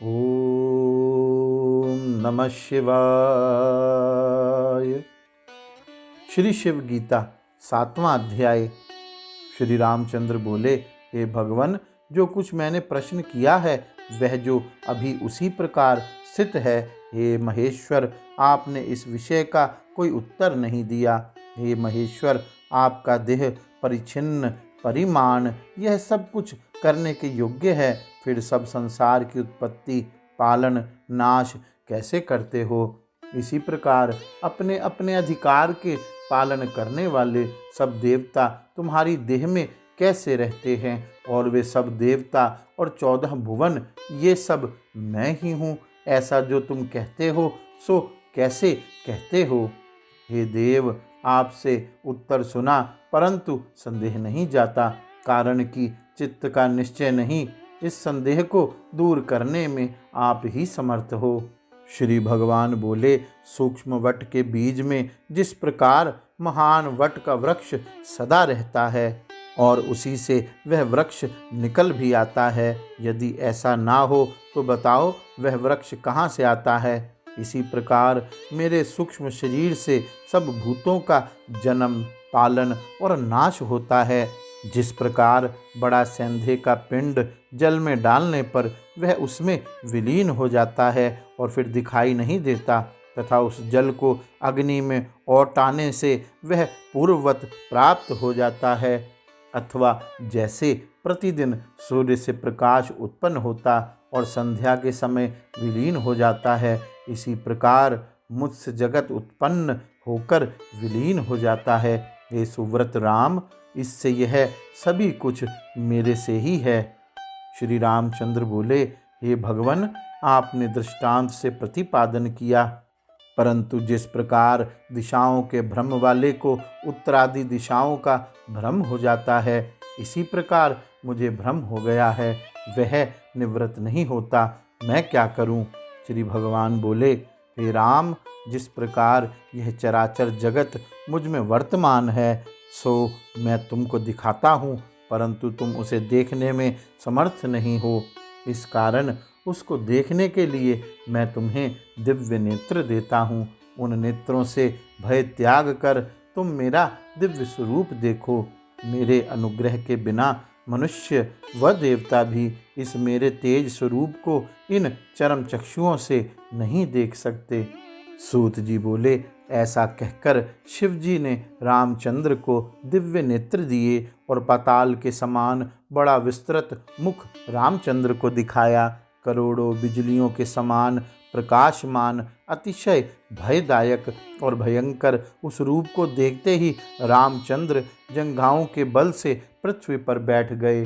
ओम नमः शिवाय। श्री शिव गीता 7वां अध्याय। श्री रामचंद्र बोले, हे भगवन, जो कुछ मैंने प्रश्न किया है वह जो अभी उसी प्रकार स्थित है। हे महेश्वर, आपने इस विषय का कोई उत्तर नहीं दिया। हे महेश्वर, आपका देह परिच्छिन्न परिमाण यह सब कुछ करने के योग्य है, फिर सब संसार की उत्पत्ति पालन नाश कैसे करते हो? इसी प्रकार अपने अपने अधिकार के पालन करने वाले सब देवता तुम्हारी देह में कैसे रहते हैं? और वे सब देवता और 14 भुवन ये सब मैं ही हूँ, ऐसा जो तुम कहते हो सो कैसे कहते हो? हे देव, आपसे उत्तर सुना परंतु संदेह नहीं जाता, कारण कि चित्त का निश्चय नहीं। इस संदेह को दूर करने में आप ही समर्थ हो। श्री भगवान बोले, सूक्ष्म वट के बीज में जिस प्रकार महान वट का वृक्ष सदा रहता है और उसी से वह वृक्ष निकल भी आता है, यदि ऐसा ना हो तो बताओ वह वृक्ष कहाँ से आता है? इसी प्रकार मेरे सूक्ष्म शरीर से सब भूतों का जन्म पालन और नाश होता है। जिस प्रकार बड़ा सेंधे का पिंड जल में डालने पर वह उसमें विलीन हो जाता है और फिर दिखाई नहीं देता, तथा उस जल को अग्नि में औटाने से वह पूर्ववत प्राप्त हो जाता है, अथवा जैसे प्रतिदिन सूर्य से प्रकाश उत्पन्न होता और संध्या के समय विलीन हो जाता है, इसी प्रकार मुझसे जगत उत्पन्न होकर विलीन हो जाता है। हे सुव्रत राम, इससे यह सभी कुछ मेरे से ही है। श्री रामचंद्र बोले, हे भगवन, आपने दृष्टांत से प्रतिपादन किया, परंतु जिस प्रकार दिशाओं के भ्रम वाले को उत्तरादि दिशाओं का भ्रम हो जाता है, इसी प्रकार मुझे भ्रम हो गया है, वह निवृत्त नहीं होता। मैं क्या करूं? श्री भगवान बोले, हे राम, जिस प्रकार यह चराचर जगत मुझ में वर्तमान है सो मैं तुमको दिखाता हूँ, परंतु तुम उसे देखने में समर्थ नहीं हो। इस कारण उसको देखने के लिए मैं तुम्हें दिव्य नेत्र देता हूँ। उन नेत्रों से भय त्याग कर तुम मेरा दिव्य स्वरूप देखो। मेरे अनुग्रह के बिना मनुष्य व देवता भी इस मेरे तेज स्वरूप को इन चरम चक्षुओं से नहीं देख सकते। सूत जी बोले, ऐसा कहकर शिवजी ने रामचंद्र को दिव्य नेत्र दिए और पाताल के समान बड़ा विस्तृत मुख रामचंद्र को दिखाया। करोड़ों बिजलियों के समान प्रकाशमान अतिशय भयदायक और भयंकर उस रूप को देखते ही रामचंद्र जंघाओं के बल से पृथ्वी पर बैठ गए।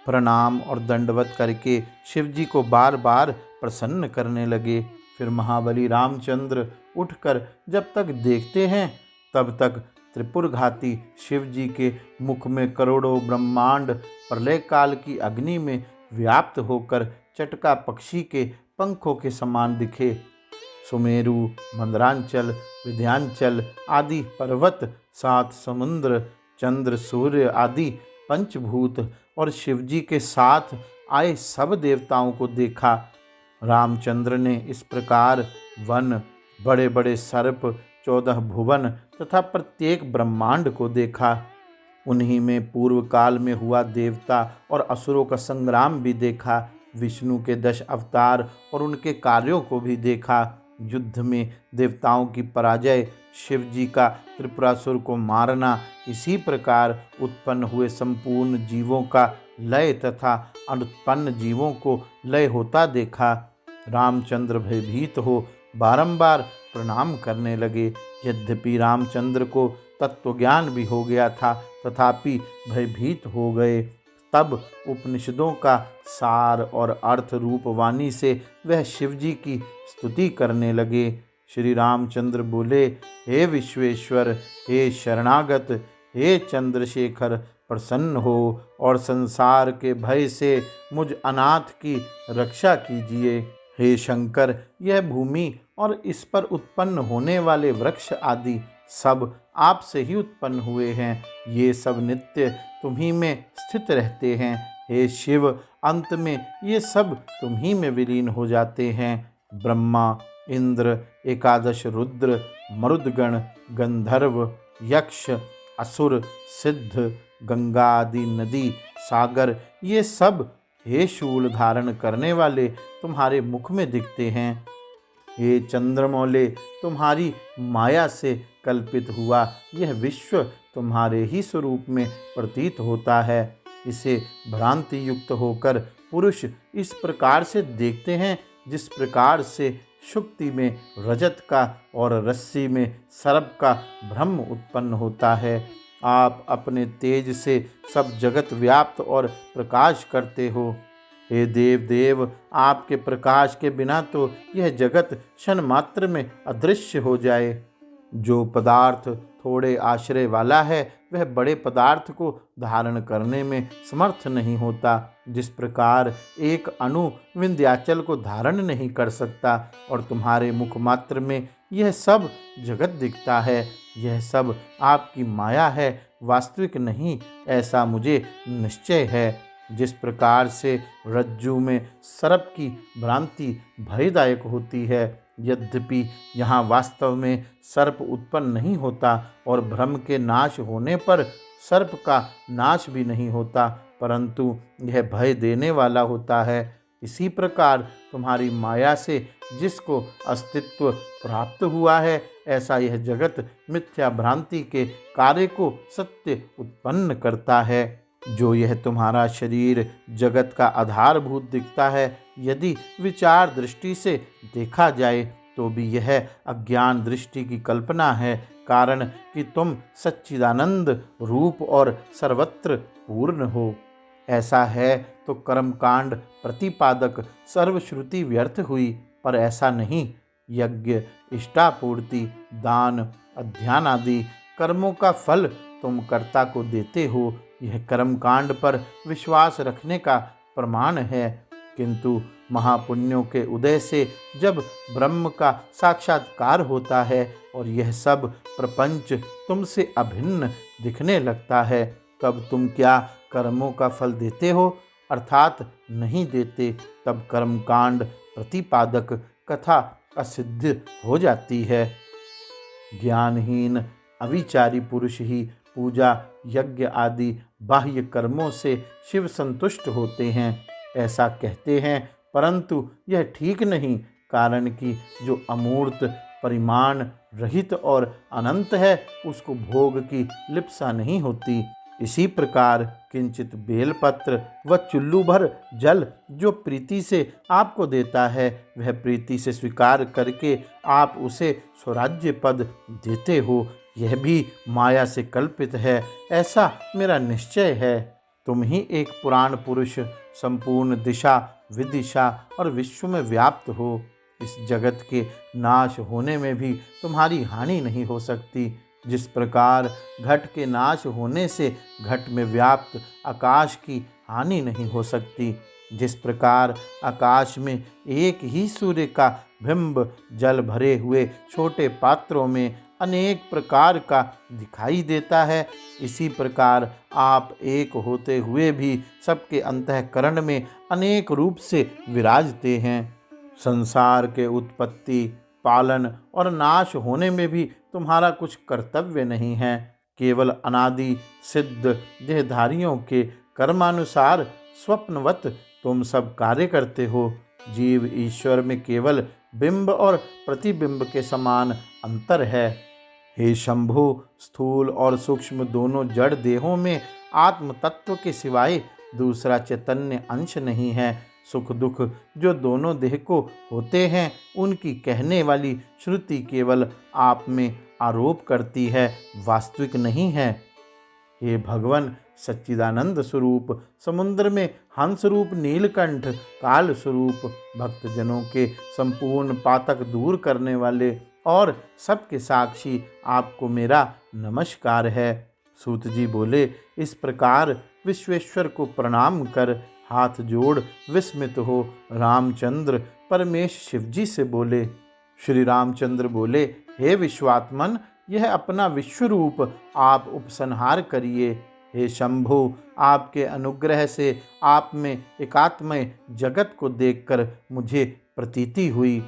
प्रणाम और दंडवत करके शिवजी को बार बार प्रसन्न करने लगे। फिर महाबली रामचंद्र उठकर जब तक देखते हैं तब तक त्रिपुरघाती शिवजी के मुख में करोड़ों ब्रह्मांड प्रलय काल की अग्नि में व्याप्त होकर चटका पक्षी के पंखों के समान दिखे। सुमेरु, मंदरांचल, विंध्याचल आदि पर्वत, 7 समुद्र, चंद्र, सूर्य आदि पंचभूत और शिवजी के साथ आए सब देवताओं को देखा। रामचंद्र ने इस प्रकार वन, बड़े बड़े सर्प, 14 भुवन तथा प्रत्येक ब्रह्मांड को देखा। उन्हीं में पूर्व काल में हुआ देवता और असुरों का संग्राम भी देखा। विष्णु के 10 अवतार और उनके कार्यों को भी देखा। युद्ध में देवताओं की पराजय, शिवजी का त्रिपुरासुर को मारना, इसी प्रकार उत्पन्न हुए संपूर्ण जीवों का लय तथा अनुत्पन्न जीवों को लय होता देखा। रामचंद्र भयभीत हो बारंबार प्रणाम करने लगे। यद्यपि रामचंद्र को तत्वज्ञान भी हो गया था, तथापि भयभीत हो गए। तब उपनिषदों का सार और अर्थ रूप वाणी से वह शिवजी की स्तुति करने लगे। श्री रामचंद्र बोले, हे विश्वेश्वर, हे शरणागत, हे चंद्रशेखर, प्रसन्न हो और संसार के भय से मुझ अनाथ की रक्षा कीजिए। हे शंकर, यह भूमि और इस पर उत्पन्न होने वाले वृक्ष आदि सब आपसे ही उत्पन्न हुए हैं। ये सब नित्य तुम्ही में स्थित रहते हैं। हे शिव, अंत में ये सब तुम ही में विलीन हो जाते हैं। ब्रह्मा, इंद्र, एकादश रुद्र, मरुदगण, गंधर्व, यक्ष, असुर, सिद्ध, गंगा आदि नदी, सागर, ये सब हे शूल धारण करने वाले तुम्हारे मुख में दिखते हैं। हे चंद्रमौले, तुम्हारी माया से कल्पित हुआ यह विश्व तुम्हारे ही स्वरूप में प्रतीत होता है। इसे भ्रांति युक्त होकर पुरुष इस प्रकार से देखते हैं जिस प्रकार से शुक्ति में रजत का और रस्सी में सर्प का भ्रम उत्पन्न होता है। आप अपने तेज से सब जगत व्याप्त और प्रकाश करते हो। हे देव देव, आपके प्रकाश के बिना तो यह जगत क्षण मात्र में अदृश्य हो जाए। जो पदार्थ थोड़े आश्रय वाला है वह बड़े पदार्थ को धारण करने में समर्थ नहीं होता। जिस प्रकार एक अणु विंध्याचल को धारण नहीं कर सकता और तुम्हारे मुख मात्र में यह सब जगत दिखता है, यह सब आपकी माया है, वास्तविक नहीं, ऐसा मुझे निश्चय है। जिस प्रकार से रज्जु में सर्प की भ्रांति भयदायक होती है, यद्यपि यहाँ वास्तव में सर्प उत्पन्न नहीं होता और भ्रम के नाश होने पर सर्प का नाश भी नहीं होता, परंतु यह भय देने वाला होता है। इसी प्रकार तुम्हारी माया से जिसको अस्तित्व प्राप्त हुआ है, ऐसा यह जगत मिथ्या भ्रांति के कार्य को सत्य उत्पन्न करता है। जो यह तुम्हारा शरीर जगत का आधारभूत दिखता है, यदि विचार दृष्टि से देखा जाए तो भी यह अज्ञान दृष्टि की कल्पना है, कारण कि तुम सच्चिदानंद रूप और सर्वत्र पूर्ण हो। ऐसा है तो कर्मकांड प्रतिपादक सर्वश्रुति व्यर्थ हुई, पर ऐसा नहीं। यज्ञ, इष्टापूर्ति, दान, अध्यान आदि कर्मों का फल तुम कर्ता को देते हो, यह कर्मकांड पर विश्वास रखने का प्रमाण है। किंतु महापुण्यों के उदय से जब ब्रह्म का साक्षात्कार होता है और यह सब प्रपंच तुमसे अभिन्न दिखने लगता है, तब तुम क्या कर्मों का फल देते हो, अर्थात नहीं देते। तब कर्मकांड प्रतिपादक कथा असिद्ध हो जाती है। ज्ञानहीन अविचारी पुरुष ही पूजा, यज्ञ आदि बाह्य कर्मों से शिव संतुष्ट होते हैं, ऐसा कहते हैं, परंतु यह ठीक नहीं, कारण कि जो अमूर्त, परिमाण रहित और अनंत है उसको भोग की लिप्सा नहीं होती। इसी प्रकार किंचित बेलपत्र व चुल्लू भर जल जो प्रीति से आपको देता है, वह प्रीति से स्वीकार करके आप उसे स्वराज्य पद देते हो, यह भी माया से कल्पित है, ऐसा मेरा निश्चय है। तुम ही एक पुराण पुरुष, संपूर्ण दिशा, विदिशा और विश्व में व्याप्त हो। इस जगत के नाश होने में भी तुम्हारी हानि नहीं हो सकती। जिस प्रकार घट के नाश होने से घट में व्याप्त आकाश की हानि नहीं हो सकती, जिस प्रकार आकाश में एक ही सूर्य का बिंब जल भरे हुए छोटे पात्रों में अनेक प्रकार का दिखाई देता है, इसी प्रकार आप एक होते हुए भी सबके अंतःकरण में अनेक रूप से विराजते हैं। संसार के उत्पत्ति, पालन और नाश होने में भी तुम्हारा कुछ कर्तव्य नहीं है। केवल अनादि सिद्ध देहधारियों के कर्मानुसार स्वप्नवत तुम सब कार्य करते हो। जीव ईश्वर में केवल बिंब और प्रतिबिंब के समान अंतर है। हे शंभु, स्थूल और सूक्ष्म दोनों जड़ देहों में आत्म तत्व के सिवाय दूसरा चैतन्य अंश नहीं है। सुख दुख जो दोनों देह को होते हैं, उनकी कहने वाली श्रुति केवल आप में आरोप करती है, वास्तविक नहीं है। हे भगवान, सच्चिदानंद स्वरूप, समुद्र में हंस रूप नीलकंठ, काल स्वरूप, भक्तजनों के संपूर्ण पातक दूर करने वाले और सबके साक्षी, आपको मेरा नमस्कार है। सूत जी बोले, इस प्रकार विश्वेश्वर को प्रणाम कर हाथ जोड़ विस्मित हो रामचंद्र परमेश शिवजी से बोले। श्री रामचंद्र बोले, हे विश्वात्मन, यह अपना विश्वरूप आप उपसंहार करिए। हे शंभु, आपके अनुग्रह से आप में एकात्मय जगत को देखकर मुझे प्रतीति हुई।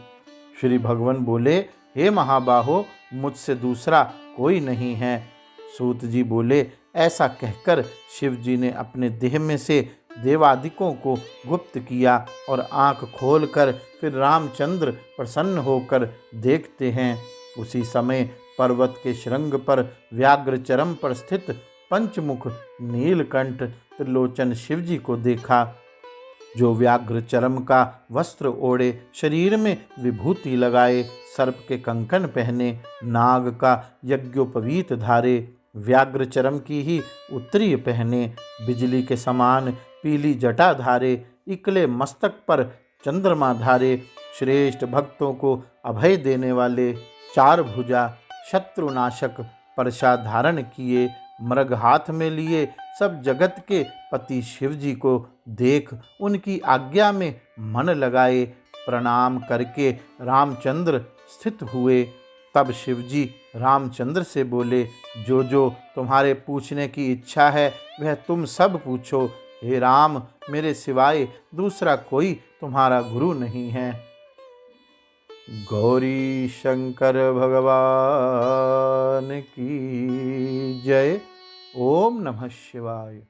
श्री भगवान बोले, हे महाबाहो, मुझसे दूसरा कोई नहीं है। सूत जी बोले, ऐसा कहकर शिव जी ने अपने देह में से देवादिकों को गुप्त किया और आंख खोलकर फिर रामचंद्र प्रसन्न होकर देखते हैं। उसी समय पर्वत के श्रृंग पर व्याघ्र चरम पर स्थित पंचमुख नीलकंठ त्रिलोचन शिव जी को देखा, जो व्याघ्र चरम का वस्त्र ओढ़े, शरीर में विभूति लगाए, सर्प के कंकन पहने, नाग का यज्ञोपवीत धारे, व्याघ्र चरम की ही उत्तरीय पहने, बिजली के समान पीली जटा धारे, इकले मस्तक पर चंद्रमा धारे, श्रेष्ठ भक्तों को अभय देने वाले, चार भुजा, शत्रुनाशक परशा धारण किए, मृग हाथ में लिए, सब जगत के पति शिव जी को देख उनकी आज्ञा में मन लगाए प्रणाम करके रामचंद्र स्थित हुए। तब शिव जी रामचंद्र से बोले, जो जो तुम्हारे पूछने की इच्छा है वह तुम सब पूछो। हे राम, मेरे सिवाय दूसरा कोई तुम्हारा गुरु नहीं है। गौरी शंकर भगवान की जय। ओम नमः शिवाय।